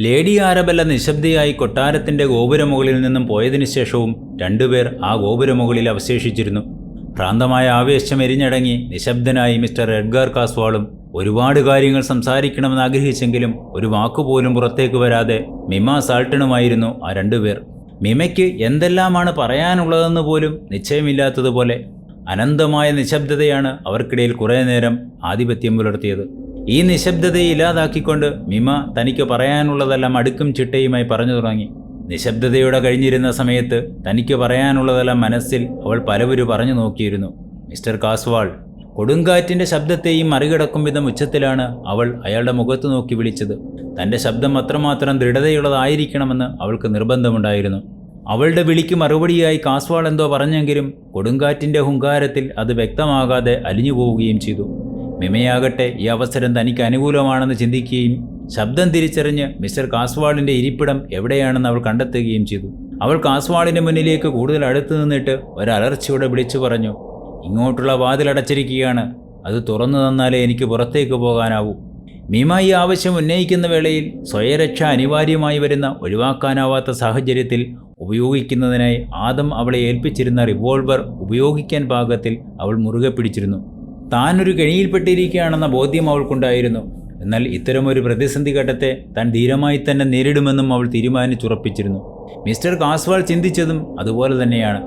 Lady ആരബെല്ല നിശബ്ദയായി കൊട്ടാരത്തിന്റെ ഗോപുരമുകളിൽ നിന്നും പോയതിനു ശേഷവും രണ്ടുപേർ ആ ഗോപുരമുകളിൽ അവശേഷിച്ചിരുന്നു. ഭ്രാന്തമായ ആവേശം എരിഞ്ഞടങ്ങി നിശബ്ദനായി മിസ്റ്റർ എഡ്ഗർ കാസ്വാളും ഒരുപാട് കാര്യങ്ങൾ സംസാരിക്കണമെന്ന് ആഗ്രഹിച്ചെങ്കിലും ഒരു വാക്കുപോലും പുറത്തേക്ക് വരാതെ മിമ സാൾട്ടണുമായിരുന്നു ആ രണ്ടുപേർ. മിമയ്ക്ക് എന്തെല്ലാമാണ് പറയാനുള്ളതെന്ന് പോലും നിശ്ചയമില്ലാത്തതുപോലെ അനന്തമായ നിശബ്ദതയാണ് അവർക്കിടയിൽ കുറേ നേരം ആധിപത്യം പുലർത്തിയത്. ഈ നിശബ്ദതയെ ഇല്ലാതാക്കിക്കൊണ്ട് മിമ തനിക്ക് പറയാനുള്ളതെല്ലാം അടുക്കും ചിട്ടയുമായി പറഞ്ഞു തുടങ്ങി. നിശബ്ദതയോടെ കഴിഞ്ഞിരുന്ന സമയത്ത് തനിക്ക് പറയാനുള്ളതെല്ലാം മനസ്സിൽ അവൾ പലവരും പറഞ്ഞു നോക്കിയിരുന്നു. മിസ്റ്റർ കാസ്വാൾ, കൊടുങ്കാറ്റിൻ്റെ ശബ്ദത്തെയും മറികടക്കും വിധം ഉച്ചത്തിലാണ് അവൾ അയാളുടെ മുഖത്ത് നോക്കി വിളിച്ചത്. തൻ്റെ ശബ്ദം അത്രമാത്രം ദൃഢതയുള്ളതായിരിക്കണമെന്ന് അവൾക്ക് നിർബന്ധമുണ്ടായിരുന്നു. അവളുടെ വിളിക്ക് മറുപടിയായി കാസ്വാൾ എന്തോ പറഞ്ഞെങ്കിലും കൊടുങ്കാറ്റിൻ്റെ ഹുങ്കാരത്തിൽ അത് വ്യക്തമാകാതെ അലിഞ്ഞു പോവുകയും ചെയ്തു. മിമയാകട്ടെ ഈ അവസരം തനിക്ക് അനുകൂലമാണെന്ന് ചിന്തിക്കുകയും ശബ്ദം തിരിച്ചറിഞ്ഞ് മിസ്റ്റർ കാസ്വാളിൻ്റെ ഇരിപ്പിടം എവിടെയാണെന്ന് അവൾ കണ്ടെത്തുകയും ചെയ്തു. അവൾ കാസ്വാളിൻ്റെ മുന്നിലേക്ക് കൂടുതൽ അടുത്തു നിന്നിട്ട് ഒരലർച്ചയോടെ വിളിച്ചു പറഞ്ഞു, ഇങ്ങോട്ടുള്ള വാതിലടച്ചിരിക്കുകയാണ്, അത് തുറന്നു തന്നാലേ എനിക്ക് പുറത്തേക്ക് പോകാനാവൂ. മിമ ഈ ആവശ്യം ഉന്നയിക്കുന്ന വേളയിൽ സ്വയരക്ഷ അനിവാര്യമായി വരുന്ന ഒഴിവാക്കാനാവാത്ത സാഹചര്യത്തിൽ ഉപയോഗിക്കുന്നതിനായി ആദം അവളെ ഏൽപ്പിച്ചിരുന്ന റിവോൾവർ ഉപയോഗിക്കാൻ പാകത്തിൽ അവൾ മുറുകെ പിടിച്ചിരുന്നു. താനൊരു കെണിയിൽപ്പെട്ടിരിക്കുകയാണെന്ന ബോധ്യം അവൾക്കുണ്ടായിരുന്നു. എന്നാൽ ഇത്തരമൊരു പ്രതിസന്ധി ഘട്ടത്തെ താൻ ധീരമായി തന്നെ നേരിടുമെന്നും അവൾ തീരുമാനിച്ചുറപ്പിച്ചിരുന്നു. മിസ്റ്റർ കാസ്വാൾ ചിന്തിച്ചതും അതുപോലെ തന്നെയാണ്.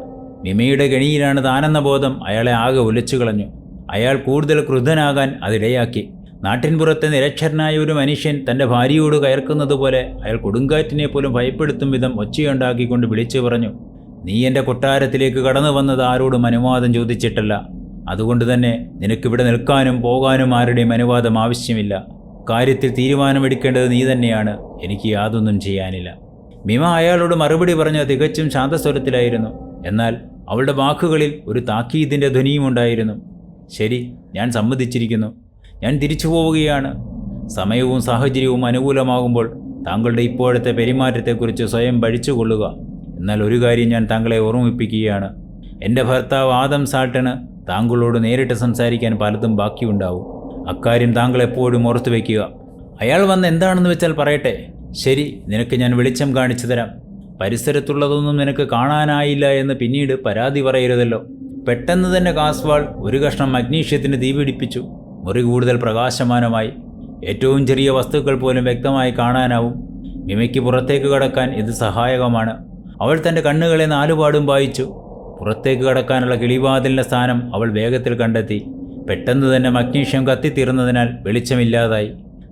മിമയുടെ കെണിയിലാണ് താനെന്ന ബോധം അയാളെ ആകെ ഉലച്ചു കളഞ്ഞു. അയാൾ കൂടുതൽ ക്രുദ്ധനാകാൻ അതിടയാക്കി. നാട്ടിൻപുറത്തെ നിരക്ഷരനായ ഒരു മനുഷ്യൻ തൻ്റെ ഭാര്യയോട് കയർക്കുന്നത് പോലെ അയാൾ കൊടുങ്കാറ്റിനെ പോലും ഭയപ്പെടുത്തും വിധം ഒച്ചയുണ്ടാക്കിക്കൊണ്ട് വിളിച്ചു പറഞ്ഞു, നീ എൻ്റെ കൊട്ടാരത്തിലേക്ക് കടന്നു വന്നത് ആരോടും അനുവാദം ചോദിച്ചിട്ടല്ല. അതുകൊണ്ട് തന്നെ നിനക്കിവിടെ നിൽക്കാനും പോകാനും ആരുടെയും അനുവാദം ആവശ്യമില്ല. കാര്യത്തിൽ തീരുമാനമെടുക്കേണ്ടത് നീ തന്നെയാണ്. എനിക്ക് യാതൊന്നും ചെയ്യാനില്ല. മിമ അയാളോട് മറുപടി പറഞ്ഞത് തികച്ചും ശാന്തസ്വരത്തിലായിരുന്നു. എന്നാൽ അവളുടെ വാക്കുകളിൽ ഒരു താക്കീതിൻ്റെ ധ്വനിയുമുണ്ടായിരുന്നു. ശരി, ഞാൻ സമ്മതിച്ചിരിക്കുന്നു. ഞാൻ തിരിച്ചു പോവുകയാണ്. സമയവും സാഹചര്യവും അനുകൂലമാകുമ്പോൾ താങ്കളുടെ ഇപ്പോഴത്തെ പെരുമാറ്റത്തെക്കുറിച്ച് സ്വയം പഠിച്ചുകൊള്ളുക. എന്നാൽ ഒരു കാര്യം ഞാൻ താങ്കളെ ഓർമ്മിപ്പിക്കുകയാണ്. എൻ്റെ ഭർത്താവ് ആദം സാൾട്ടന് താങ്കളോട് നേരിട്ട് സംസാരിക്കാൻ പലതും ബാക്കിയുണ്ടാവും. അക്കാര്യം താങ്കൾ എപ്പോഴും ഓർത്തു വയ്ക്കുക. അയാൾ വന്ന് എന്താണെന്ന് വെച്ചാൽ പറയട്ടെ. ശരി, നിനക്ക് ഞാൻ വെളിച്ചം കാണിച്ചു തരാം. പരിസരത്തുള്ളതൊന്നും നിനക്ക് കാണാനായില്ല എന്ന് പിന്നീട് പരാതി പറയരുതല്ലോ. പെട്ടെന്ന് തന്നെ കാസ്വാൾ ഒരു കഷ്ണം മഗ്നീഷ്യത്തിന് തീ പിടിപ്പിച്ചു. മുറി കൂടുതൽ പ്രകാശമാനമായി. ഏറ്റവും ചെറിയ വസ്തുക്കൾ പോലും വ്യക്തമായി കാണാനാവും. മിമയ്ക്ക് പുറത്തേക്ക് കടക്കാൻ ഇത് സഹായകമാണ്. അവൾ തൻ്റെ കണ്ണുകളെ നാലുപാടും വായിച്ചു. പുറത്തേക്ക് കടക്കാനുള്ള കിളിവാതിലിൻ്റെ സ്ഥാനം അവൾ വേഗത്തിൽ കണ്ടെത്തി. പെട്ടെന്ന് തന്നെ മഗ്നീഷ്യം കത്തിത്തീർന്നതിനാൽ വെളിച്ചമില്ലാതായി.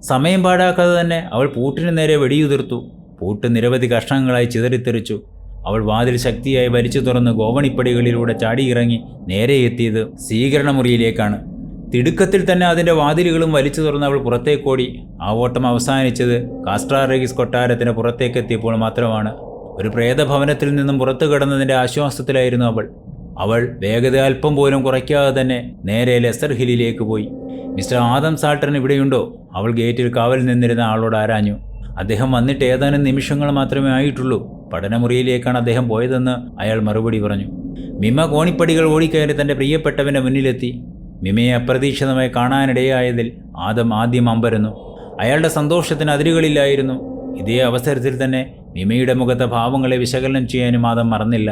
സമയം പാഴാക്കാതെ തന്നെ അവൾ പൂട്ടിന് നേരെ വെടിയുതിർത്തു. പൂട്ട് നിരവധി കഷ്ണങ്ങളായി ചിതറിത്തെറിച്ചു. അവൾ വാതിൽ ശക്തിയായി വലിച്ചു തുറന്ന് ഗോവണിപ്പടികളിലൂടെ ചാടിയിറങ്ങി നേരെ എത്തിയത് സ്വീകരണമുറിയിലേക്കാണ്. തിടുക്കത്തിൽ തന്നെ അതിൻ്റെ വാതിലുകളും വലിച്ചു തുറന്ന് അവൾ പുറത്തേക്കോടി. ആ ഓട്ടം അവസാനിച്ചത് കാസ്ട്രാറഗീസ് കൊട്ടാരത്തിന് പുറത്തേക്കെത്തിയപ്പോൾ മാത്രമാണ്. ഒരു പ്രേതഭവനത്തിൽ നിന്നും പുറത്തു കടന്നതിൻ്റെ ആശ്വാസത്തിലായിരുന്നു അവൾ വേഗത അല്പം പോലും കുറയ്ക്കാതെ തന്നെ നേരെ ലെസർ ഹില്ലിലേക്ക് പോയി. മിസ്റ്റർ ആദം സാൾട്ടൻ ഇവിടെയുണ്ടോ? അവൾ ഗേറ്റിൽ കാവൽ നിന്നിരുന്ന ആളോട് ആരാഞ്ഞു. അദ്ദേഹം വന്നിട്ട് ഏതാനും നിമിഷങ്ങൾ മാത്രമേ ആയിട്ടുള്ളൂ. പഠനമുറിയിലേക്കാണ് അദ്ദേഹം പോയതെന്ന് അയാൾ മറുപടി പറഞ്ഞു. മിമ കോണിപ്പടികൾ ഓടിക്കയറി തൻ്റെ പ്രിയപ്പെട്ടവൻ്റെ മുന്നിലെത്തി. മിമയെ അപ്രതീക്ഷിതമായി കാണാനിടയായതിൽ ആദം ആദ്യം അമ്പരന്നു. അയാളുടെ സന്തോഷത്തിന് അതിരുകളില്ലായിരുന്നു. ഇതേ അവസരത്തിൽ തന്നെ മിമയുടെ മുഖത്തെ ഭാവങ്ങളെ വിശകലനം ചെയ്യാനും ആദം മറന്നില്ല.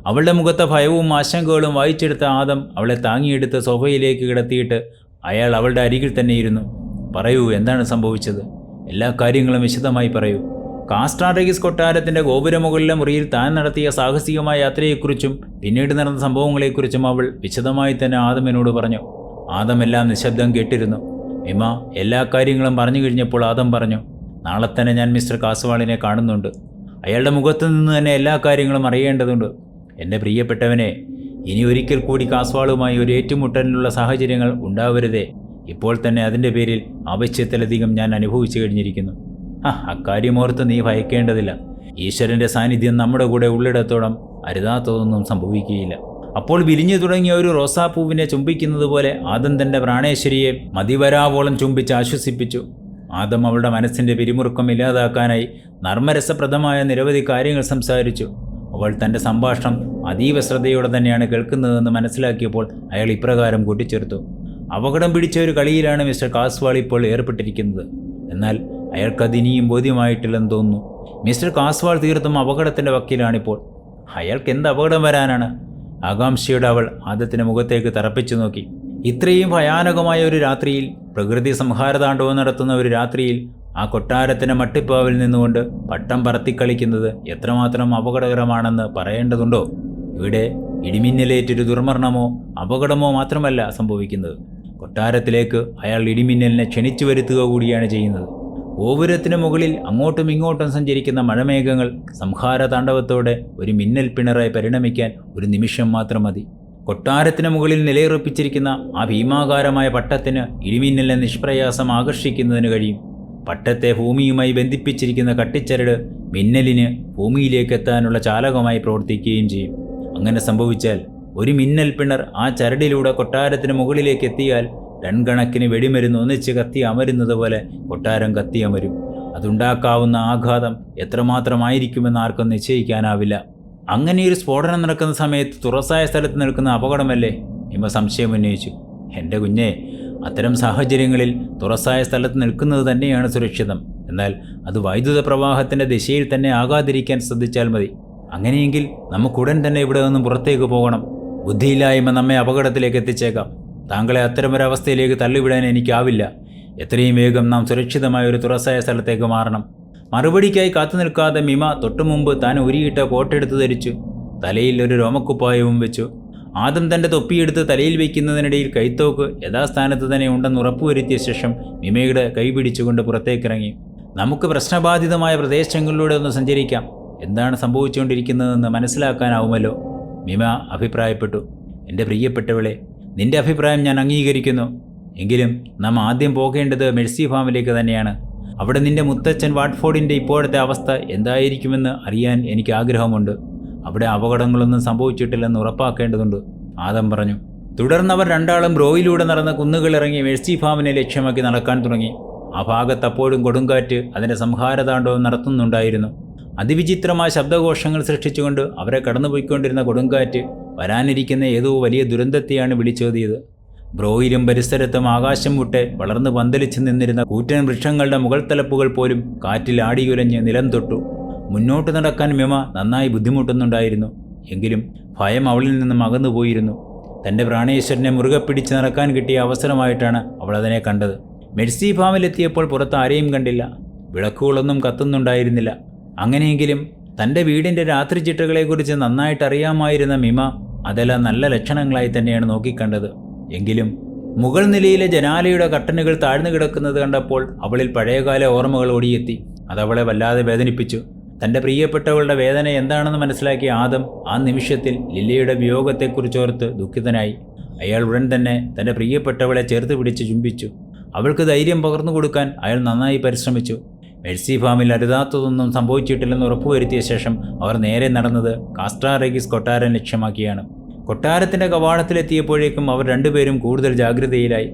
അവളുടെ മുഖത്തെ ഭയവും ആശങ്കകളും വായിച്ചെടുത്ത ആദം അവളെ താങ്ങിയെടുത്ത് സോഫയിലേക്ക് കിടത്തിയിട്ട് അയാൾ അവളുടെ അരികിൽ തന്നെ ഇരുന്നു. പറയൂ, എന്താണ് സംഭവിച്ചത്? എല്ലാ കാര്യങ്ങളും വിശദമായി പറയൂ. കാസ്ട്രാറഗീസ് കൊട്ടാരത്തിൻ്റെ ഗോപുരമുകളിലെ മുറിയിൽ താൻ നടത്തിയ സാഹസികമായ യാത്രയെക്കുറിച്ചും പിന്നീട് നടന്ന സംഭവങ്ങളെക്കുറിച്ചും അവൾ വിശദമായി തന്നെ ആദമിനോട് പറഞ്ഞു. ആദം എല്ലാം നിശബ്ദം കേട്ടിരുന്നു. മിമ എല്ലാ കാര്യങ്ങളും പറഞ്ഞു കഴിഞ്ഞപ്പോൾ ആദം പറഞ്ഞു, നാളെ തന്നെ ഞാൻ മിസ്റ്റർ കാസ്വാളിനെ കാണുന്നുണ്ട്. അയാളുടെ മുഖത്തു നിന്ന് തന്നെ എല്ലാ കാര്യങ്ങളും അറിയേണ്ടതുണ്ട്. എൻ്റെ പ്രിയപ്പെട്ടവനെ, ഇനി ഒരിക്കൽ കൂടി കാസ്വാളുമായി ഒരു ഏറ്റുമുട്ടലിനുള്ള സാഹചര്യങ്ങൾ ഉണ്ടാവരുതേ. ഇപ്പോൾ തന്നെ അതിൻ്റെ പേരിൽ ആവശ്യത്തിലധികം ഞാൻ അനുഭവിച്ചു കഴിഞ്ഞിരിക്കുന്നു. അക്കാര്യമോർത്ത് നീ ഭയക്കേണ്ടതില്ല. ഈശ്വരൻ്റെ സാന്നിധ്യം നമ്മുടെ കൂടെ ഉള്ളിടത്തോളം അരുതാത്തതൊന്നും സംഭവിക്കുകയില്ല. അപ്പോൾ വിരിഞ്ഞു തുടങ്ങിയ ഒരു റോസാപ്പൂവിനെ ചുംബിക്കുന്നത് പോലെ ആദം തൻ്റെ പ്രാണേശ്വരിയെ മതിവരാവോളം ചുംബിച്ച് ആശ്വസിപ്പിച്ചു. ആദം അവളുടെ മനസ്സിൻ്റെ പിരിമുറുക്കം ഇല്ലാതാക്കാനായി നർമ്മരസപ്രദമായ നിരവധി കാര്യങ്ങൾ സംസാരിച്ചു. അവൾ തൻ്റെ സംഭാഷണം അതീവ ശ്രദ്ധയോടെ തന്നെയാണ് കേൾക്കുന്നതെന്ന് മനസ്സിലാക്കിയപ്പോൾ അയാൾ ഇപ്രകാരം കൂട്ടിച്ചേർത്തു. അപകടം പിടിച്ച ഒരു കളിയിലാണ് മിസ്റ്റർ കാസ്വാൾ ഇപ്പോൾ ഏർപ്പെട്ടിരിക്കുന്നത്. എന്നാൽ അയാൾക്കതിനിയും ബോധ്യമായിട്ടില്ലെന്ന് തോന്നുന്നു. മിസ്റ്റർ കാസ്വാൾ തീർത്തും അപകടത്തിൻ്റെ വക്കീലാണിപ്പോൾ. അയാൾക്ക് എന്ത് അപകടം വരാനാണ്? ആകാംക്ഷയുടെ അവൾ ആദത്തിൻ്റെ മുഖത്തേക്ക് തറപ്പിച്ചു നോക്കി. ഇത്രയും ഭയാനകമായ ഒരു രാത്രിയിൽ, പ്രകൃതി സംഹാരതാണ്ഡവം നടത്തുന്ന ഒരു രാത്രിയിൽ, ആ കൊട്ടാരത്തിൻ്റെ മട്ടിപ്പാവിൽ നിന്നുകൊണ്ട് പട്ടം പറത്തിക്കളിക്കുന്നത് എത്രമാത്രം അപകടകരമാണെന്ന് പറയേണ്ടതുണ്ടോ? ഇവിടെ ഇടിമിന്നലേറ്റൊരു ദുർമരണമോ അപകടമോ മാത്രമല്ല സംഭവിക്കുന്നത്. കൊട്ടാരത്തിലേക്ക് അയാൾ ഇടിമിന്നലിനെ ക്ഷണിച്ചു വരുത്തുക കൂടിയാണ് ചെയ്യുന്നത്. ഗോപുരത്തിന് മുകളിൽ അങ്ങോട്ടും ഇങ്ങോട്ടും സഞ്ചരിക്കുന്ന മഴമേഘങ്ങൾ സംഹാര താണ്ഡവത്തോടെ ഒരു മിന്നൽ പിണറായി പരിണമിക്കാൻ ഒരു നിമിഷം മാത്രം മതി. കൊട്ടാരത്തിന് മുകളിൽ നിലയുറപ്പിച്ചിരിക്കുന്ന ആ ഭീമാകാരമായ പട്ടത്തിന് ഇടിമിന്നലിനെ നിഷ്പ്രയാസം ആകർഷിക്കുന്നതിന് കഴിയും. പട്ടത്തെ ഭൂമിയുമായി ബന്ധിപ്പിച്ചിരിക്കുന്ന കട്ടിച്ചരട് മിന്നലിന് ഭൂമിയിലേക്ക് എത്താനുള്ള ചാലകമായി പ്രവർത്തിക്കുകയും ചെയ്യും. അങ്ങനെ സംഭവിച്ചാൽ ഒരു മിന്നൽ പിണർ ആ ചരടിലൂടെ കൊട്ടാരത്തിന് മുകളിലേക്ക് എത്തിയാൽ ടൺകണക്കിന് വെടിമരുന്ന് ഒന്നിച്ച് കത്തി അമരുന്നത് പോലെ കൊട്ടാരം കത്തി അമരും. അതുണ്ടാക്കാവുന്ന ആഘാതം എത്രമാത്രമായിരിക്കുമെന്ന് ആർക്കും നിശ്ചയിക്കാനാവില്ല. അങ്ങനെയൊരു സ്ഫോടനം നടക്കുന്ന സമയത്ത് തുറസായ സ്ഥലത്ത് നിൽക്കുന്ന അപകടമല്ലേ? ഹിമ സംശയം ഉന്നയിച്ചു. എൻ്റെ കുഞ്ഞെ, അത്തരം സാഹചര്യങ്ങളിൽ തുറസായ സ്ഥലത്ത് നിൽക്കുന്നത് തന്നെയാണ് സുരക്ഷിതം. എന്നാൽ അത് വൈദ്യുത പ്രവാഹത്തിൻ്റെ ദിശയിൽ തന്നെ ആകാതിരിക്കാൻ ശ്രദ്ധിച്ചാൽ മതി. അങ്ങനെയെങ്കിൽ നമുക്കുടൻ തന്നെ ഇവിടെ നിന്നും പുറത്തേക്ക് പോകണം. ബുദ്ധിയില്ലായ്മ നമ്മെ അപകടത്തിലേക്ക് എത്തിച്ചേക്കാം. താങ്കളെ അത്തരമൊരവസ്ഥയിലേക്ക് തള്ളിവിടാൻ എനിക്കാവില്ല. എത്രയും വേഗം നാം സുരക്ഷിതമായ ഒരു തുറസായ സ്ഥലത്തേക്ക് മാറണം. മറുപടിക്കായി കാത്തു നിൽക്കാതെ മിമ തൊട്ടുമുമ്പ് താൻ ഉരിയിട്ട കോട്ടെടുത്ത് ധരിച്ചു. തലയിൽ ഒരു രോമക്കുപ്പായവും വെച്ചു. ആദം തൻ്റെ തൊപ്പിയെടുത്ത് തലയിൽ വയ്ക്കുന്നതിനിടയിൽ കൈത്തോക്ക് യഥാസ്ഥാനത്ത് തന്നെ ഉണ്ടെന്ന് ഉറപ്പുവരുത്തിയ ശേഷം മിമയുടെ കൈ പിടിച്ചുകൊണ്ട് പുറത്തേക്കിറങ്ങി. നമുക്ക് പ്രശ്നബാധിതമായ പ്രദേശങ്ങളിലൂടെ ഒന്ന് സഞ്ചരിക്കാം. എന്താണ് സംഭവിച്ചുകൊണ്ടിരിക്കുന്നതെന്ന് മനസ്സിലാക്കാനാവുമല്ലോ, മിമ അഭിപ്രായപ്പെട്ടു. എൻ്റെ പ്രിയപ്പെട്ടവളെ, നിന്റെ അഭിപ്രായം ഞാൻ അംഗീകരിക്കുന്നു. എങ്കിലും നാം ആദ്യം പോകേണ്ടത് മെഴ്സി ഫാമിലേക്ക് തന്നെയാണ്. അവിടെ നിന്റെ മുത്തച്ഛൻ വാട്ട്ഫോർഡിൻ്റെ ഇപ്പോഴത്തെ അവസ്ഥ എന്തായിരിക്കുമെന്ന് അറിയാൻ എനിക്ക് ആഗ്രഹമുണ്ട്. അവിടെ അപകടങ്ങളൊന്നും സംഭവിച്ചിട്ടില്ലെന്ന് ഉറപ്പാക്കേണ്ടതുണ്ട്, ആദം പറഞ്ഞു. തുടർന്ന് അവർ രണ്ടാളും ബ്രോയിലൂടെ നടന്ന കുന്നുകളിറങ്ങി മെഴ്സി ഫാമിനെ ലക്ഷ്യമാക്കി നടക്കാൻ തുടങ്ങി. ആ ഭാഗത്ത് അപ്പോഴും കൊടുങ്കാറ്റ് അതിൻ്റെ സംഹാരതാണ്ഡവം നടത്തുന്നുണ്ടായിരുന്നു. അതിവിചിത്രമായ ശബ്ദഘോഷങ്ങൾ സൃഷ്ടിച്ചുകൊണ്ട് അവരെ കടന്നുപോയിക്കൊണ്ടിരുന്ന കൊടുങ്കാറ്റ് വരാനിരിക്കുന്ന ഏതോ വലിയ ദുരന്തത്തെയാണ് വിളിച്ചോതിയത്. ബ്രോയിലും പരിസരത്തും ആകാശം മുട്ടെ വളർന്ന് പന്തലിച്ച് നിന്നിരുന്ന കൂറ്റൻ വൃക്ഷങ്ങളുടെ മുകൾ തലപ്പുകൾ പോലും കാറ്റിൽ ആടിയുലഞ്ഞ് നിലം തൊട്ടു. മുന്നോട്ട് നടക്കാൻ മിമ നന്നായി ബുദ്ധിമുട്ടുന്നുണ്ടായിരുന്നു. എങ്കിലും ഭയം അവളിൽ നിന്നും അകന്നുപോയിരുന്നു. തൻ്റെ പ്രാണേശ്വരനെ മുറുകെ പിടിച്ച് നടക്കാൻ കിട്ടിയ അവസരമായിട്ടാണ് അവൾ അതിനെ കണ്ടത്. മെഴ്സി ഫാമിലെത്തിയപ്പോൾ പുറത്ത് ആരെയും കണ്ടില്ല. വിളക്കുകളൊന്നും കത്തുന്നുണ്ടായിരുന്നില്ല. അങ്ങനെയെങ്കിലും തൻ്റെ വീടിൻ്റെ രാത്രി ചിട്ടകളെക്കുറിച്ച് നന്നായിട്ട് അറിയാമായിരുന്ന മിമ അതെല്ലാം നല്ല ലക്ഷണങ്ങളായി തന്നെയാണ് നോക്കിക്കണ്ടത്. എങ്കിലും മുകൾ നിലയിലെ ജനാലയുടെ കർട്ടനുകൾ താഴ്ന്നു കിടക്കുന്നത് കണ്ടപ്പോൾ അവളിൽ പഴയകാല ഓർമ്മകൾ ഓടിയെത്തി. അതവളെ വല്ലാതെ വേദനിപ്പിച്ചു. തൻ്റെ പ്രിയപ്പെട്ടവളുടെ വേദന എന്താണെന്ന് മനസ്സിലാക്കിയ ആദം ആ നിമിഷത്തിൽ ലില്ലിയുടെ വിയോഗത്തെക്കുറിച്ചോർത്ത് ദുഃഖിതനായി. അയാൾ ഉടൻ തന്നെ തൻ്റെ പ്രിയപ്പെട്ടവളെ ചേർത്ത് പിടിച്ച് ചുംബിച്ചു. അവൾക്ക് ധൈര്യം പകർന്നു കൊടുക്കാൻ അയാൾ നന്നായി പരിശ്രമിച്ചു. മെഴ്സി ഫാമിൽ അരുതാത്തതൊന്നും സംഭവിച്ചിട്ടില്ലെന്ന് ഉറപ്പുവരുത്തിയ ശേഷം അവർ നേരെ നടന്നത് കാസ്ട്രാറെഗിസ് കൊട്ടാരം ലക്ഷ്യമാക്കിയാണ്. കൊട്ടാരത്തിൻ്റെ കവാടത്തിലെത്തിയപ്പോഴേക്കും അവർ രണ്ടുപേരും കൂടുതൽ ജാഗ്രതയിലായി.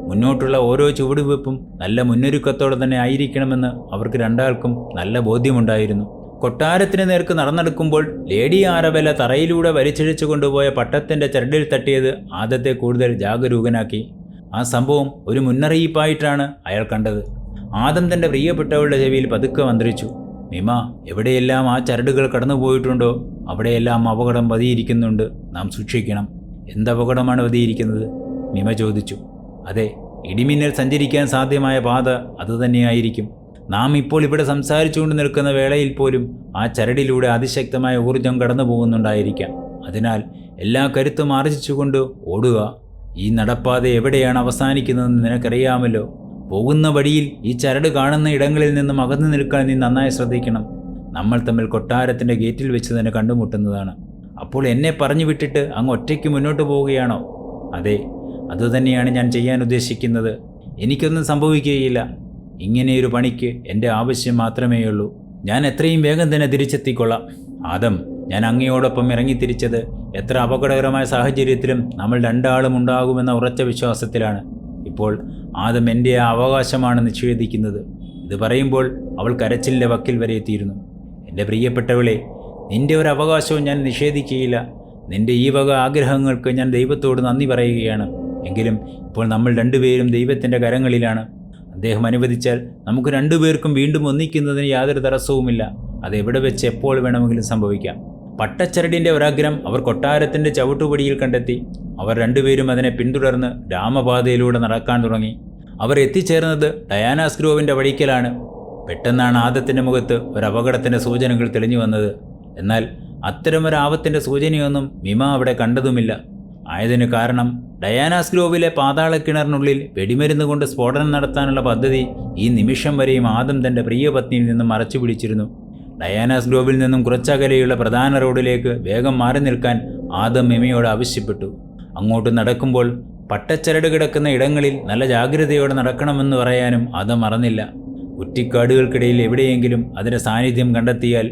മുന്നോട്ടുള്ള ഓരോ ചുവടുവെപ്പും നല്ല മുന്നൊരുക്കത്തോടെ തന്നെ ആയിരിക്കണമെന്ന് അവർക്ക് രണ്ടാൾക്കും നല്ല ബോധ്യമുണ്ടായിരുന്നു. കൊട്ടാരത്തിന് നേർക്ക് നടന്നെടുക്കുമ്പോൾ ലേഡി ആരബെല തറയിലൂടെ വലിച്ചിഴച്ചു കൊണ്ടുപോയ പട്ടത്തിൻ്റെ ചരടിൽ തട്ടിയത് ആദത്തെ കൂടുതൽ ജാഗരൂകനാക്കി. ആ സംഭവം ഒരു മുന്നറിയിപ്പായിട്ടാണ് അയാൾ കണ്ടത്. ആദം തൻ്റെ പ്രിയപ്പെട്ടവളുടെ ചെവിയിൽ പതുക്കെ മന്ത്രിച്ചു. മിമ, എവിടെയെല്ലാം ആ ചരടുകൾ കടന്നുപോയിട്ടുണ്ടോ അവിടെയെല്ലാം അപകടം പതിയിരിക്കുന്നുണ്ട്. നാം സൂക്ഷിക്കണം. എന്തപകടമാണ് പതിയിരിക്കുന്നത്? മിമ ചോദിച്ചു. അതെ, ഇടിമിന്നൽ സഞ്ചരിക്കാൻ സാധ്യമായ പാത അതുതന്നെയായിരിക്കും. നാം ഇപ്പോൾ ഇവിടെ സംസാരിച്ചുകൊണ്ട് നിൽക്കുന്ന വേളയിൽ പോലും ആ ചരടിലൂടെ അതിശക്തമായ ഊർജം കടന്നു പോകുന്നുണ്ടായിരിക്കാം. അതിനാൽ എല്ലാ കരുത്തും ആർജിച്ചുകൊണ്ട് ഓടുക. ഈ നടപ്പാത എവിടെയാണ് അവസാനിക്കുന്നതെന്ന് നിനക്കറിയാമല്ലോ. പോകുന്ന വഴിയിൽ ഈ ചരട് കാണുന്ന ഇടങ്ങളിൽ നിന്നും അകന്നു നിൽക്കാൻ നീ നന്നായി ശ്രദ്ധിക്കണം. നമ്മൾ തമ്മിൽ കൊട്ടാരത്തിൻ്റെ ഗേറ്റിൽ വെച്ച് തന്നെ കണ്ടുമുട്ടുന്നതാണ്. അപ്പോൾ എന്നെ പറഞ്ഞു വിട്ടിട്ട് അങ്ങ് ഒറ്റയ്ക്ക് മുന്നോട്ട് പോവുകയാണോ? അതെ, അതുതന്നെയാണ് ഞാൻ ചെയ്യാൻ ഉദ്ദേശിക്കുന്നത്. എനിക്കൊന്നും സംഭവിക്കുകയില്ല. ഇങ്ങനെയൊരു പണിക്ക് എൻ്റെ ആവശ്യം മാത്രമേയുള്ളൂ. ഞാൻ എത്രയും വേഗം തന്നെ തിരിച്ചെത്തിക്കൊള്ളാം. ആദം, ഞാൻ അങ്ങയോടൊപ്പം ഇറങ്ങിത്തിരിച്ചത് എത്ര അപകടകരമായ സാഹചര്യത്തിലും നമ്മൾ രണ്ടാളും ഉണ്ടാകുമെന്ന ഉറച്ച വിശ്വാസത്തിലാണ്. ഇപ്പോൾ ആദം എൻ്റെ ആ അവകാശമാണ് നിഷേധിക്കുന്നത്. ഇത് പറയുമ്പോൾ അവൾ കരച്ചിലിൻ്റെ വക്കിൽ വരെ എത്തിയിരുന്നു. എൻ്റെ പ്രിയപ്പെട്ടവളെ, നിൻ്റെ ഒരു അവകാശവും ഞാൻ നിഷേധിക്കുകയില്ല. നിൻ്റെ ഈ വക ആഗ്രഹങ്ങൾക്ക് ഞാൻ ദൈവത്തോട് നന്ദി പറയുകയാണ്. എങ്കിലും ഇപ്പോൾ നമ്മൾ രണ്ടുപേരും ദൈവത്തിൻ്റെ കരങ്ങളിലാണ്. അദ്ദേഹം അനുവദിച്ചാൽ നമുക്ക് രണ്ടുപേർക്കും വീണ്ടും ഒന്നിക്കുന്നതിന് യാതൊരു തടസ്സവുമില്ല. അതെവിടെ വെച്ച് എപ്പോൾ വേണമെങ്കിലും സംഭവിക്കാം. പട്ടച്ചരടിൻ്റെ ഒരഗ്രം അവർ കൊട്ടാരത്തിൻ്റെ ചവിട്ടുപടിയിൽ കണ്ടെത്തി. അവർ രണ്ടുപേരും അതിനെ പിന്തുടർന്ന് രാമപാതയിലൂടെ നടക്കാൻ തുടങ്ങി. അവർ എത്തിച്ചേർന്നത് ഡയാനാസ് ഗ്രോവിൻ്റെ വഴിക്കലാണ്. പെട്ടെന്നാണ് ആദത്തിൻ്റെ മുഖത്ത് ഒരു അപകടത്തിൻ്റെ സൂചനകൾ തെളിഞ്ഞു വന്നത്. എന്നാൽ അത്തരമൊരാപത്തിൻ്റെ സൂചനയൊന്നും മിമ അവിടെ കണ്ടതുമില്ല. ആയതിനു കാരണം ഡയാനാസ് ഗ്രോവിലെ പാതാളക്കിണറിനുള്ളിൽ വെടിമരുന്ന് കൊണ്ട് സ്ഫോടനം നടത്താനുള്ള പദ്ധതി ഈ നിമിഷം വരെയും ആദം തൻ്റെ പ്രിയപത്നിയിൽ നിന്നും മറച്ചു പിടിച്ചിരുന്നു. ഡയാനാസ് ഗ്രോവിൽ നിന്നും കുറച്ചകലെയുള്ള പ്രധാന റോഡിലേക്ക് വേഗം മാറി നിൽക്കാൻ ആദം മിമയോട് ആവശ്യപ്പെട്ടു. അങ്ങോട്ട് നടക്കുമ്പോൾ പട്ടച്ചരട് കിടക്കുന്ന ഇടങ്ങളിൽ നല്ല ജാഗ്രതയോടെ നടക്കണമെന്ന് പറയാനും ആദം മറന്നില്ല. കുറ്റിക്കാടുകൾക്കിടയിൽ എവിടെയെങ്കിലും അതിൻ്റെ സാന്നിധ്യം കണ്ടെത്തിയാൽ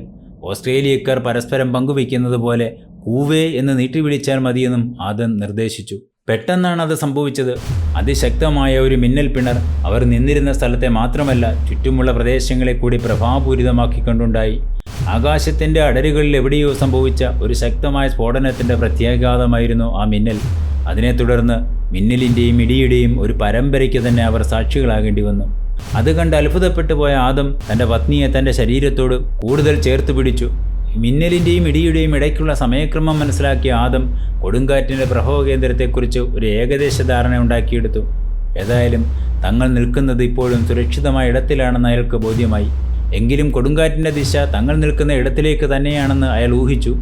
ഓസ്ട്രേലിയക്കാർ പരസ്പരം പങ്കുവയ്ക്കുന്നത് പോലെ കൂവേ എന്ന് നീട്ടി വിളിച്ചാൽ മതിയെന്നും ആദം നിർദ്ദേശിച്ചു. പെട്ടെന്നാണ് അത് സംഭവിച്ചത്. അതിശക്തമായ ഒരു മിന്നൽ പിണർ അവർ നിന്നിരുന്ന സ്ഥലത്തെ മാത്രമല്ല ചുറ്റുമുള്ള പ്രദേശങ്ങളെ കൂടി പ്രഭാപൂരിതമാക്കിക്കൊണ്ടുണ്ടായി. ആകാശത്തിൻ്റെ അടരുകളിൽ എവിടെയോ സംഭവിച്ച ഒരു ശക്തമായ സ്ഫോടനത്തിൻ്റെ പ്രത്യാഘാതമായിരുന്നു ആ മിന്നൽ. അതിനെ തുടർന്ന് മിന്നലിൻ്റെയും ഇടിയുടെയും ഒരു പരമ്പരയ്ക്ക് തന്നെ അവർ സാക്ഷികളാകേണ്ടി വന്നു. അത് കണ്ട് അത്ഭുതപ്പെട്ടു പോയ ആദം തൻ്റെ പത്നിയെ തൻ്റെ ശരീരത്തോട് കൂടുതൽ ചേർത്ത് പിടിച്ചു. മിന്നലിൻ്റെയും ഇടിയുടെയും ഇടയ്ക്കുള്ള സമയക്രമം മനസ്സിലാക്കിയ ആദം കൊടുങ്കാറ്റിൻ്റെ പ്രഭവ കേന്ദ്രത്തെക്കുറിച്ച് ഒരു ഏകദേശ ധാരണ ഉണ്ടാക്കിയെടുത്തു. ഏതായാലും തങ്ങൾ നിൽക്കുന്നത് ഇപ്പോഴും സുരക്ഷിതമായ ഇടത്തിലാണെന്ന് അയാൾക്ക് ബോധ്യമായി. എങ്കിലും കൊടുങ്കാറ്റിൻ്റെ ദിശ തങ്ങൾ നിൽക്കുന്ന ഇടത്തിലേക്ക് തന്നെയാണെന്ന് അയാൾ ഊഹിച്ചു.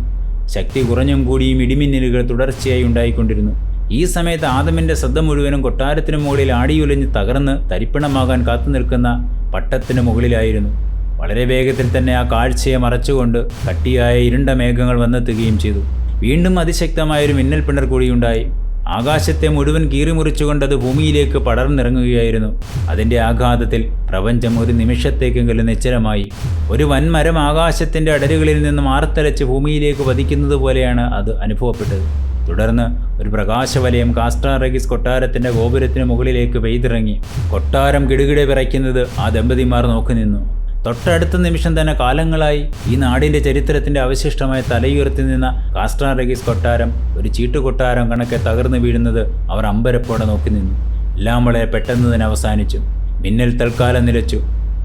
ശക്തി കുറഞ്ഞും കൂടിയും ഇടിമിന്നലുകൾ തുടർച്ചയായി ഉണ്ടായിക്കൊണ്ടിരുന്നു. ഈ സമയത്ത് ആദമിൻ്റെ ശ്രദ്ധ മുഴുവനും കൊട്ടാരത്തിനു മുകളിൽ ആടിയുലഞ്ഞ് തകർന്ന് തരിപ്പണമാകാൻ കാത്തു നിൽക്കുന്ന പട്ടത്തിന് മുകളിലായിരുന്നു. വളരെ വേഗത്തിൽ തന്നെ ആ കാഴ്ചയെ മറച്ചുകൊണ്ട് കട്ടിയായ ഇരുണ്ട മേഘങ്ങൾ വന്നെത്തുകയും ചെയ്തു. വീണ്ടും അതിശക്തമായൊരു മിന്നൽ പിണർ കൂടിയുണ്ടായി. ആകാശത്തെ മുഴുവൻ കീറിമുറിച്ചുകൊണ്ടത് ഭൂമിയിലേക്ക് പടർന്നിറങ്ങുകയായിരുന്നു. അതിൻ്റെ ആഘാതത്തിൽ പ്രപഞ്ചം ഒരു നിമിഷത്തേക്കെങ്കിലും നിശ്ചലമായി. ഒരു വൻമരം ആകാശത്തിൻ്റെ അടരുകളിൽ നിന്നും ആർത്തലച്ച് ഭൂമിയിലേക്ക് പതിക്കുന്നത് പോലെയാണ് അത് അനുഭവപ്പെട്ടത്. തുടർന്ന് ഒരു പ്രകാശവലയം കാസ്ട്രാറഗിസ് കൊട്ടാരത്തിൻ്റെ ഗോപുരത്തിന് മുകളിലേക്ക് പെയ്തിറങ്ങി. കൊട്ടാരം കിടുകിടെ വിറയ്ക്കുന്നത് ആ ദമ്പതിമാർ നോക്കി നിന്നു. തൊട്ടടുത്ത നിമിഷം തന്നെ കാലങ്ങളായി ഈ നാടിൻ്റെ ചരിത്രത്തിൻ്റെ അവശിഷ്ടമായി തലയുയർത്തി നിന്ന കാസ്ട്രാറഗിസ് കൊട്ടാരം ഒരു ചീട്ടുകൊട്ടാരം കണക്കെ തകർന്നു വീഴുന്നത് അവർ അമ്പരപ്പോടെ നോക്കി നിന്നു. എല്ലാം വളരെ പെട്ടെന്ന് തന്നെ അവസാനിച്ചു. മിന്നൽ തൽക്കാലം നിലച്ചു.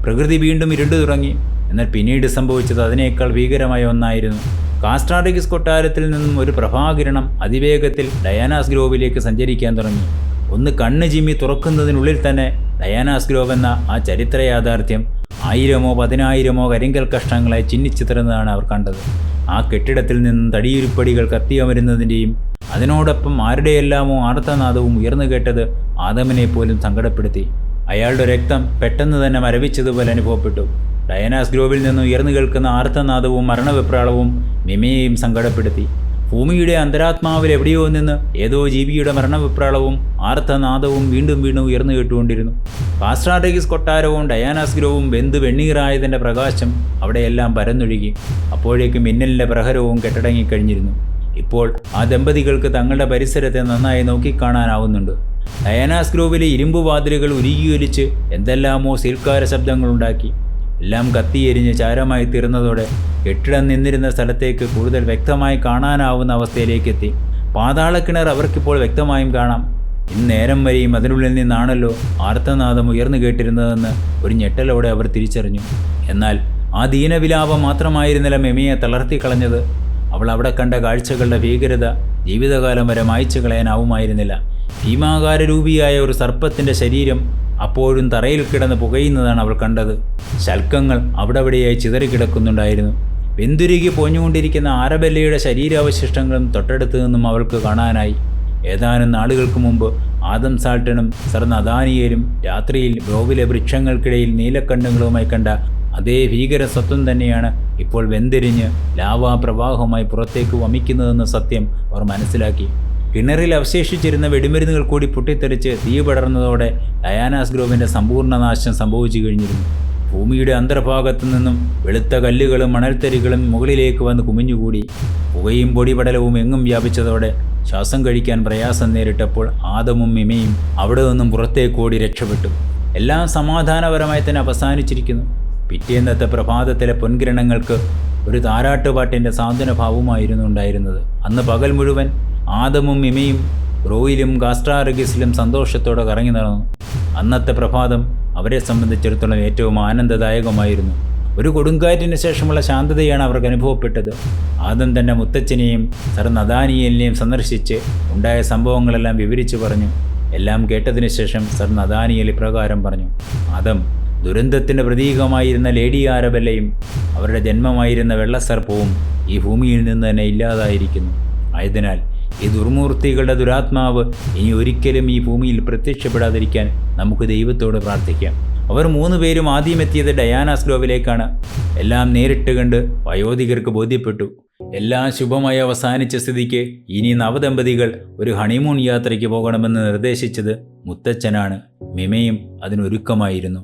പ്രകൃതി വീണ്ടും ഇരുണ്ടു തുടങ്ങി. എന്നാൽ പിന്നീട് സംഭവിച്ചത് അതിനേക്കാൾ ഭീകരമായ ഒന്നായിരുന്നു. കാസ്ട്രാറഗിസ് കൊട്ടാരത്തിൽ നിന്നും ഒരു പ്രഭാകിരണം അതിവേഗത്തിൽ ഡയാനാസ് ഗ്രോവിലേക്ക് സഞ്ചരിക്കാൻ തുടങ്ങി. ഒന്ന് കണ്ണ് ചിമ്മി തുറക്കുന്നതിനുള്ളിൽ തന്നെ ഡയാനാസ് ഗ്രോവ് എന്ന ആ ചരിത്ര യാഥാർത്ഥ്യം 1000-ഓ 10,000-ഓ കരിങ്കൽ കഷ്ണങ്ങളായി ചിന്നിച്ചിതറുന്നതാണ് അവർ കണ്ടത്. ആ കെട്ടിടത്തിൽ നിന്നും തടിയുരുപ്പടികൾ കത്തിയമരുന്നതിൻ്റെയും അതിനോടൊപ്പം ആരുടെയെല്ലാമോ ആർത്തനാദവും ഉയർന്നു കേട്ടത് ആദമിനെ പോലും സങ്കടപ്പെടുത്തി. അയാളുടെ രക്തം പെട്ടെന്ന് തന്നെ മരവിച്ചതുപോലെ അനുഭവപ്പെട്ടു. ഡയാനാസ് ഗ്രോവിൽ നിന്ന് ഉയർന്നു കേൾക്കുന്ന ആർത്തനാദവും മരണവെപ്രാളവും മിമയെയും സങ്കടപ്പെടുത്തി. ഭൂമിയുടെ അന്തരാത്മാവിൽ എവിടെയോ നിന്ന് ഏതോ ജീവിയുടെ മരണവിപ്രാളവും ആർത്തനാദവും വീണ്ടും വീണ്ടും ഉയർന്നു കേട്ടുകൊണ്ടിരുന്നു. കാസ്ട്രാറഗിസ് കൊട്ടാരവും ഡയാനാസ് ഗ്രോവും വെന്ത് വെണ്ണീറായതിൻ്റെ പ്രകാശം അവിടെയെല്ലാം പരന്നൊഴുകി. അപ്പോഴേക്കും മിന്നലിൻ്റെ പ്രഹരവും കെട്ടടങ്ങിക്കഴിഞ്ഞിരുന്നു. ഇപ്പോൾ ആ ദമ്പതികൾക്ക് തങ്ങളുടെ പരിസരത്തെ നന്നായി നോക്കിക്കാണാനാവുന്നുണ്ട്. ഡയാനാസ് ഗ്രോവിലെ ഇരുമ്പുവാതിലുകൾ ഉരുകിയൊലിച്ച് എന്തെല്ലാമോ സീൽക്കാര ശബ്ദങ്ങളുണ്ടാക്കി. എല്ലാം കത്തിയെരിഞ്ഞ് ചാരമായി തീർന്നതോടെ കെട്ടിടം നിന്നിരുന്ന സ്ഥലത്തേക്ക് കൂടുതൽ വ്യക്തമായി കാണാനാവുന്ന അവസ്ഥയിലേക്കെത്തി. പാതാളക്കിണർ അവർക്കിപ്പോൾ വ്യക്തമായും കാണാം. ഇന്നേരം വരെയും അതിനുള്ളിൽ നിന്നാണല്ലോ ആർത്തനാദം ഉയർന്നു കേട്ടിരുന്നതെന്ന് ഒരു ഞെട്ടലോടെ അവർ തിരിച്ചറിഞ്ഞു. എന്നാൽ ആ ദീനവിലാപം മാത്രമായിരുന്നില്ല മെമിയെ തളർത്തിക്കളഞ്ഞത്. അവൾ അവിടെ കണ്ട കാഴ്ചകളുടെ ഭീകരത ജീവിതകാലം വരെ മായ്ച്ചു കളയാനാവുമായിരുന്നില്ല. ഭീമാകാരരൂപിയായ ഒരു സർപ്പത്തിൻ്റെ ശരീരം അപ്പോഴും തറയിൽ കിടന്ന് പുകയുന്നതാണ് അവൾ കണ്ടത്. ശൽക്കങ്ങൾ അവിടെവിടെയായി ചിതറിക്കിടക്കുന്നുണ്ടായിരുന്നു. വെന്തുരുകി പോഞ്ഞുകൊണ്ടിരിക്കുന്ന ആരബെല്ലയുടെ ശരീരാവശിഷ്ടങ്ങളും തൊട്ടടുത്തു നിന്നും അവൾക്ക് കാണാനായി. ഏതാനും നാളുകൾക്ക് മുമ്പ് ആദം സാൾട്ടനും സർ നഥാനിയേലും രാത്രിയിൽ ഗ്രോവിലെ വൃക്ഷങ്ങൾക്കിടയിൽ നീലക്കണ്ണുകളുമായി കണ്ട അതേ ഭീകര സത്വം തന്നെയാണ് ഇപ്പോൾ വെന്തെരിഞ്ഞ് ലാവാപ്രവാഹമായി പുറത്തേക്ക് വമിക്കുന്നതെന്ന സത്യം അവർ മനസ്സിലാക്കി. കിണറിൽ അവശേഷിച്ചിരുന്ന വെടിമരുന്നുകൾ കൂടി പൊട്ടിത്തെറിച്ച് തീ പടർന്നതോടെ ഡയാനാസ് ഗ്രോവിൻ്റെ സമ്പൂർണ്ണ നാശം സംഭവിച്ചു കഴിഞ്ഞിരുന്നു. ഭൂമിയുടെ അന്തർഭാഗത്തു നിന്നും വെളുത്ത കല്ലുകളും മണൽത്തരികളും മുകളിലേക്ക് വന്ന് കുമിഞ്ഞുകൂടി. പുകയും പൊടിപടലവും എങ്ങും വ്യാപിച്ചതോടെ ശ്വാസം കഴിക്കാൻ പ്രയാസം നേരിട്ടപ്പോൾ ആദമും മിമയും അവിടെ നിന്നും പുറത്തേക്കോടി രക്ഷപ്പെട്ടു. എല്ലാം സമാധാനപരമായി തന്നെ അവസാനിച്ചിരിക്കുന്നു. പിറ്റേന്നത്തെ പ്രഭാതത്തിലെ പൊൻകിരണങ്ങൾക്ക് ഒരു താരാട്ടുപാട്ടിൻ്റെ സാന്ത്വനഭാവമായിരുന്നു ഉണ്ടായിരുന്നത്. അന്ന് പകൽ മുഴുവൻ ആദമും മിമയും ഗ്രോയിലും കാസ്ട്രാറഗിസിലും സന്തോഷത്തോടെ കറങ്ങി നടന്നു. അന്നത്തെ പ്രഭാതം അവരെ സംബന്ധിച്ചിടത്തോളം ഏറ്റവും ആനന്ദദായകമായിരുന്നു. ഒരു കൊടുങ്കാറ്റിന് ശേഷമുള്ള ശാന്തതയാണ് അവർക്ക് അനുഭവപ്പെട്ടത്. ആദം തൻ്റെ മുത്തച്ഛനെയും സർ നഥാനിയേലിനെയും സന്ദർശിച്ച് ഉണ്ടായ സംഭവങ്ങളെല്ലാം വിവരിച്ചു പറഞ്ഞു. എല്ലാം കേട്ടതിന് ശേഷം സർ നഥാനിയേൽ ഇപ്രകാരം പറഞ്ഞു: ആദം, ദുരന്തത്തിൻ്റെ പ്രതീകമായിരുന്ന ലേഡി ആരബെല്ലയും അവരുടെ ജന്മമായിരുന്ന വെള്ളസർപ്പവും ഈ ഭൂമിയിൽ നിന്ന് തന്നെ ഇല്ലാതായിരിക്കുന്നു. ആയതിനാൽ ഈ ദുർമൂർത്തികളുടെ ദുരാത്മാവ് ഇനി ഒരിക്കലും ഈ ഭൂമിയിൽ പ്രത്യക്ഷപ്പെടാതിരിക്കാൻ നമുക്ക് ദൈവത്തോട് പ്രാർത്ഥിക്കാം. അവർ 3 പേരും ആദ്യമെത്തിയത് ഡയാനാസ്ലോവിലേക്കാണ്. എല്ലാം നേരിട്ട് കണ്ട് വയോധികർക്ക് ബോധ്യപ്പെട്ടു. എല്ലാം ശുഭമായി അവസാനിച്ച സ്ഥിതിക്ക് ഇനി നവദമ്പതികൾ ഒരു ഹണിമൂൺ യാത്രയ്ക്ക് പോകണമെന്ന് നിർദ്ദേശിച്ചത് മുത്തച്ഛനാണ്. മിമയും അതിനൊരുക്കമായിരുന്നു.